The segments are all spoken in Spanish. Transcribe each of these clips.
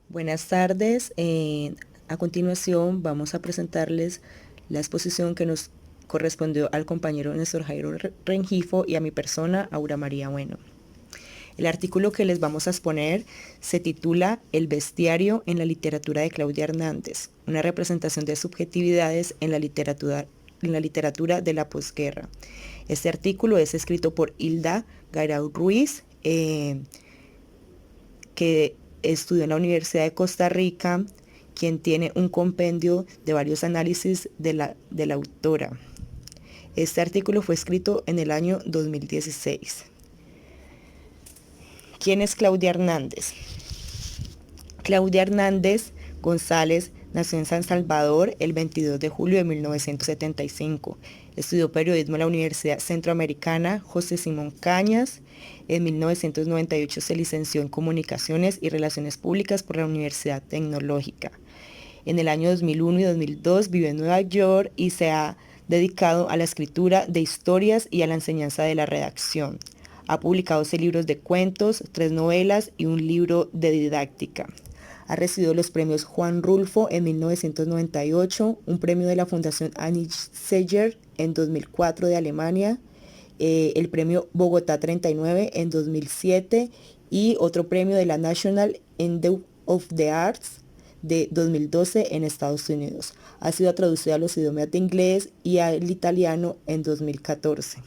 Buenas tardes. A continuación vamos a presentarles la exposición que nos correspondió al compañero Néstor Jairo Rengifo y a mi persona, Aura María Bueno. El artículo que les vamos a exponer se titula El bestiario en la literatura de Claudia Hernández, una representación de subjetividades en la literatura de la posguerra. Este artículo es escrito por Hilda Gairau Ruiz, que estudió en la Universidad de Costa Rica, quien tiene un compendio de varios análisis de la autora. Este artículo fue escrito en el año 2016. ¿Quién es Claudia Hernández? Claudia Hernández González nació en San Salvador el 22 de julio de 1975. Estudió periodismo en la Universidad Centroamericana José Simón Cañas. En 1998 se licenció en Comunicaciones y Relaciones Públicas por la Universidad Tecnológica. En el año 2001 y 2002 vivió en Nueva York y se ha dedicado a la escritura de historias y a la enseñanza de la redacción. Ha publicado 6 libros de cuentos, 3 novelas y un libro de didáctica. Ha recibido los premios Juan Rulfo en 1998, un premio de la Fundación Annie Seger en 2004 de Alemania, el premio Bogotá 39 en 2007 y otro premio de la National Endowment of the Arts de 2012 en Estados Unidos. Ha sido traducida a los idiomas de inglés y al italiano en 2014.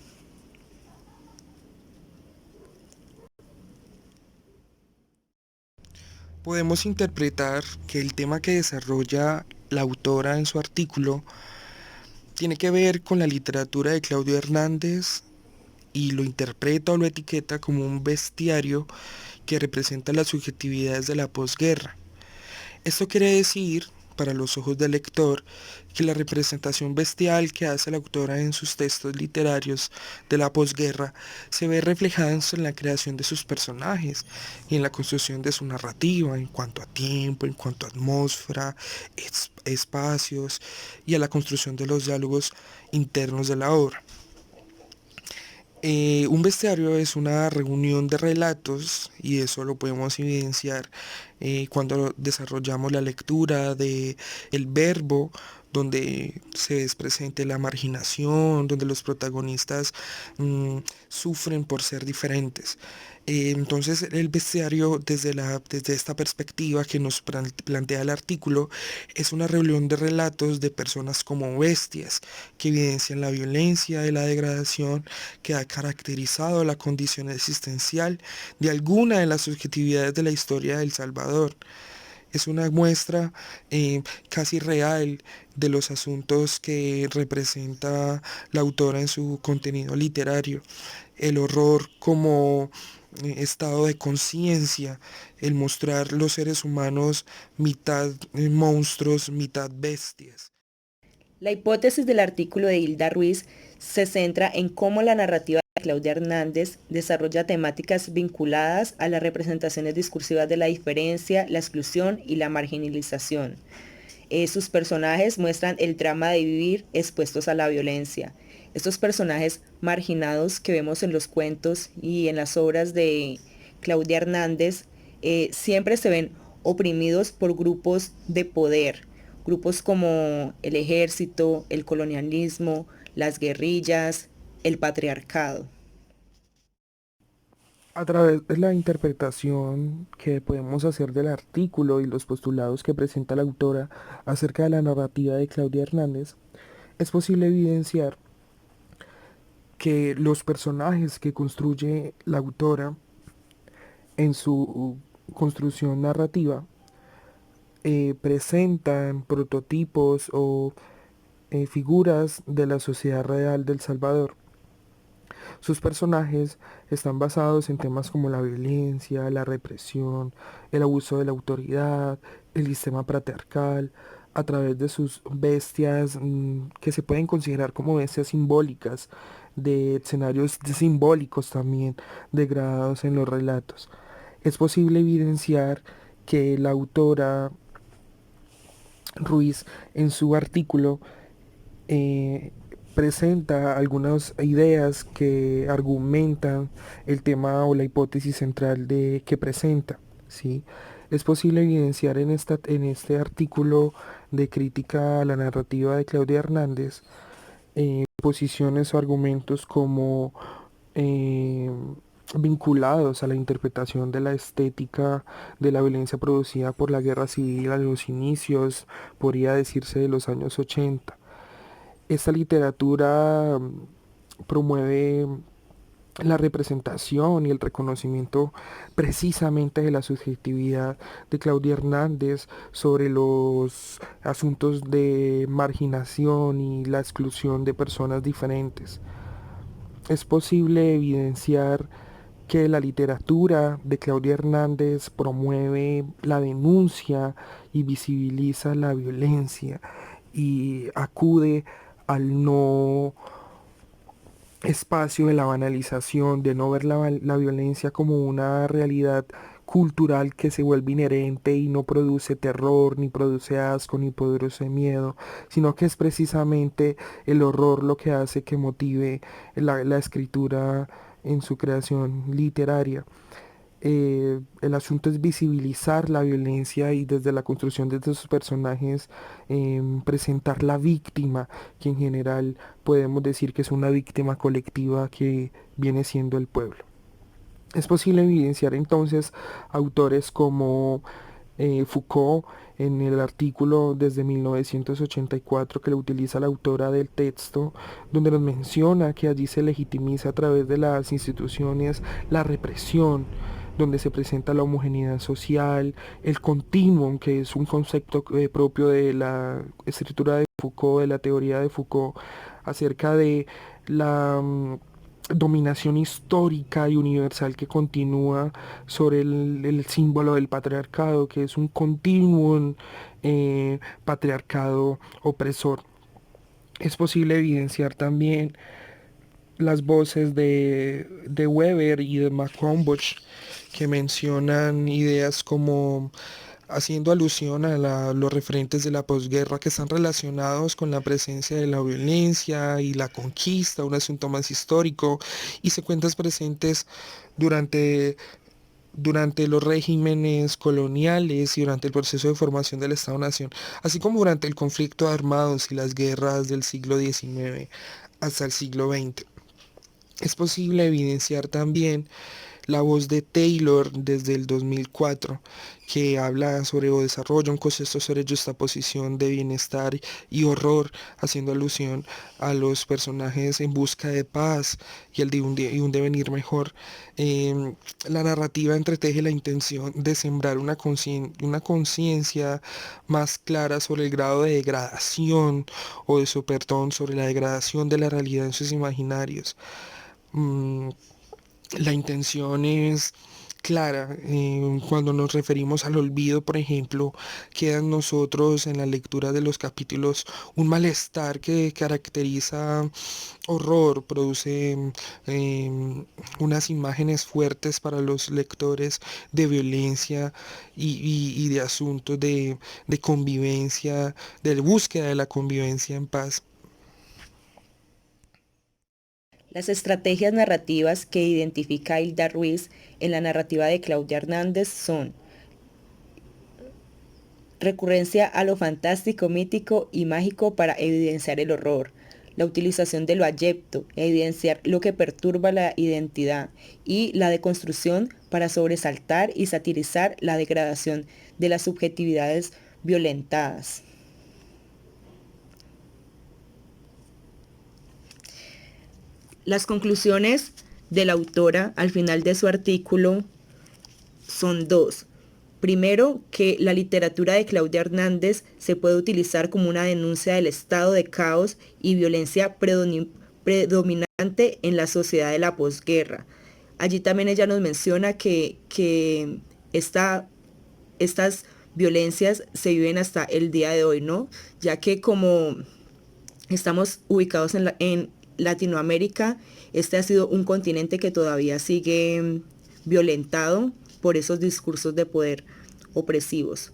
Podemos interpretar que el tema que desarrolla la autora en su artículo tiene que ver con la literatura de Claudio Hernández y lo interpreta o lo etiqueta como un bestiario que representa las subjetividades de la posguerra. Esto quiere decir, para los ojos del lector, que la representación bestial que hace la autora en sus textos literarios de la posguerra se ve reflejada en la creación de sus personajes y en la construcción de su narrativa en cuanto a tiempo, en cuanto a atmósfera, espacios y a la construcción de los diálogos internos de la obra. Un bestiario es una reunión de relatos y eso lo podemos evidenciar cuando desarrollamos la lectura de el verbo, donde se es presente la marginación, donde los protagonistas sufren por ser diferentes. Entonces el bestiario desde esta perspectiva que nos plantea el artículo es una reunión de relatos de personas como bestias que evidencian la violencia y la degradación que ha caracterizado la condición existencial de alguna de las subjetividades de la historia de El Salvador. Es una muestra casi real de los asuntos que representa la autora en su contenido literario. El horror como estado de conciencia, el mostrar los seres humanos mitad monstruos, mitad bestias. La hipótesis del artículo de Hilda Ruiz se centra en cómo la narrativa de Claudia Hernández desarrolla temáticas vinculadas a las representaciones discursivas de la diferencia, la exclusión y la marginalización. Sus personajes muestran el drama de vivir expuestos a la violencia. Estos personajes marginados que vemos en los cuentos y en las obras de Claudia Hernández siempre se ven oprimidos por grupos de poder, grupos como el ejército, el colonialismo, las guerrillas, el patriarcado. A través de la interpretación que podemos hacer del artículo y los postulados que presenta la autora acerca de la narrativa de Claudia Hernández, es posible evidenciar que los personajes que construye la autora en su construcción narrativa presentan prototipos o figuras de la sociedad real del Salvador. Sus personajes están basados en temas como la violencia, la represión, el abuso de la autoridad, el sistema patriarcal, a través de sus bestias que se pueden considerar como bestias simbólicas, de escenarios simbólicos también degradados en los relatos. Es posible evidenciar que la autora Ruiz en su artículo eh, presenta algunas ideas que argumentan el tema o la hipótesis central de que presenta, ¿sí? Es posible evidenciar en este artículo de crítica a la narrativa de Claudia Hernández posiciones o argumentos como eh, vinculados a la interpretación de la estética de la violencia producida por la guerra civil a los inicios, podría decirse, de los años 80. Esta literatura promueve la representación y el reconocimiento precisamente de la subjetividad de Claudia Hernández sobre los asuntos de marginación y la exclusión de personas diferentes. Es posible evidenciar que la literatura de Claudia Hernández promueve la denuncia y visibiliza la violencia y acude al no espacio de la banalización, de no ver la violencia como una realidad cultural que se vuelve inherente y no produce terror, ni produce asco, ni produce miedo, sino que es precisamente el horror lo que hace que motive la escritura en su creación literaria. El asunto es visibilizar la violencia y desde la construcción de estos personajes presentar la víctima, que en general podemos decir que es una víctima colectiva que viene siendo el pueblo. Es posible evidenciar entonces autores como Foucault en el artículo desde 1984 que lo utiliza la autora del texto, donde nos menciona que allí se legitimiza a través de las instituciones la represión, donde se presenta la homogeneidad social, el continuum, que es un concepto propio de la escritura de Foucault, de la teoría de Foucault, acerca de la dominación histórica y universal que continúa sobre el símbolo del patriarcado, que es un continuum patriarcado opresor. Es posible evidenciar también las voces de Weber y de McConaughey que mencionan ideas como haciendo alusión a los referentes de la posguerra que están relacionados con la presencia de la violencia y la conquista, un asunto más histórico, y secuencias presentes durante los regímenes coloniales y durante el proceso de formación del Estado-Nación, así como durante el conflicto armados y las guerras del siglo XIX hasta el siglo XX. Es posible evidenciar también la voz de Taylor desde el 2004, que habla sobre o desarrolla un concepto sobre justaposición de bienestar y horror, haciendo alusión a los personajes en busca de paz y el de un devenir mejor. La narrativa entreteje la intención de sembrar una conciencia más clara sobre el grado de degradación o de su perdón, sobre la degradación de la realidad en sus imaginarios. Mm, la intención es clara. Cuando nos referimos al olvido, por ejemplo, queda en nosotros en la lectura de los capítulos un malestar que caracteriza horror, produce unas imágenes fuertes para los lectores de violencia y de asuntos de convivencia, de búsqueda de la convivencia en paz. Las estrategias narrativas que identifica Hilda Ruiz en la narrativa de Claudia Hernández son recurrencia a lo fantástico, mítico y mágico para evidenciar el horror, la utilización de lo abyecto, evidenciar lo que perturba la identidad y la deconstrucción para sobresaltar y satirizar la degradación de las subjetividades violentadas. Las conclusiones de la autora al final de su artículo son dos. Primero, que la literatura de Claudia Hernández se puede utilizar como una denuncia del estado de caos y violencia predominante en la sociedad de la posguerra. Allí también ella nos menciona que estas violencias se viven hasta el día de hoy, ¿no? Ya que como estamos ubicados en Latinoamérica, este ha sido un continente que todavía sigue violentado por esos discursos de poder opresivos.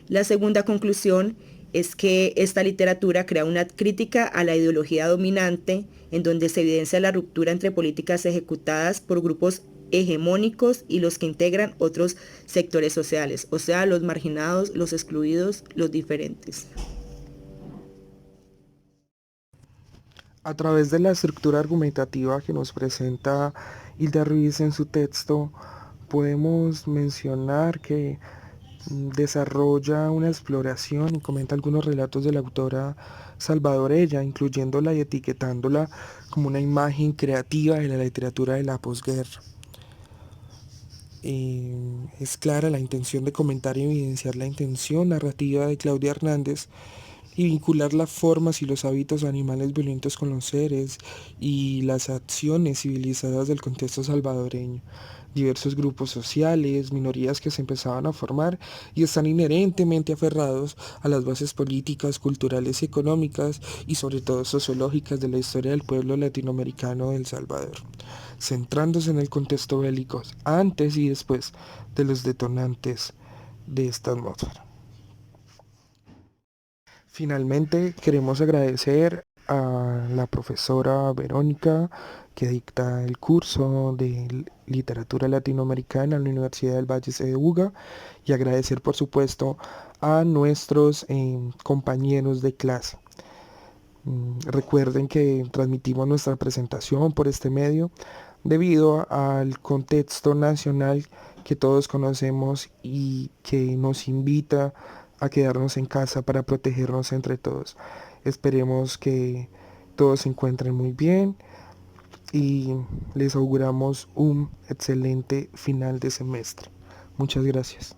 La segunda conclusión es que esta literatura crea una crítica a la ideología dominante en donde se evidencia la ruptura entre políticas ejecutadas por grupos hegemónicos y los que integran otros sectores sociales, o sea, los marginados, los excluidos, los diferentes. A través de la estructura argumentativa que nos presenta Hilda Ruiz en su texto, podemos mencionar que desarrolla una exploración y comenta algunos relatos de la autora salvadorella, incluyéndola y etiquetándola como una imagen creativa de la literatura de la posguerra. Es clara la intención de comentar y evidenciar la intención narrativa de Claudia Hernández y vincular las formas y los hábitos animales violentos con los seres y las acciones civilizadas del contexto salvadoreño. Diversos grupos sociales, minorías que se empezaban a formar y están inherentemente aferrados a las bases políticas, culturales y económicas y sobre todo sociológicas de la historia del pueblo latinoamericano de El Salvador, centrándose en el contexto bélico antes y después de los detonantes de esta atmósfera. Finalmente, queremos agradecer a la profesora Verónica que dicta el curso de literatura latinoamericana en la Universidad del Valle CDUGA y agradecer por supuesto a nuestros compañeros de clase. Recuerden que transmitimos nuestra presentación por este medio debido al contexto nacional que todos conocemos y que nos invita a quedarnos en casa para protegernos entre todos. Esperemos que todos se encuentren muy bien y les auguramos un excelente final de semestre. Muchas gracias.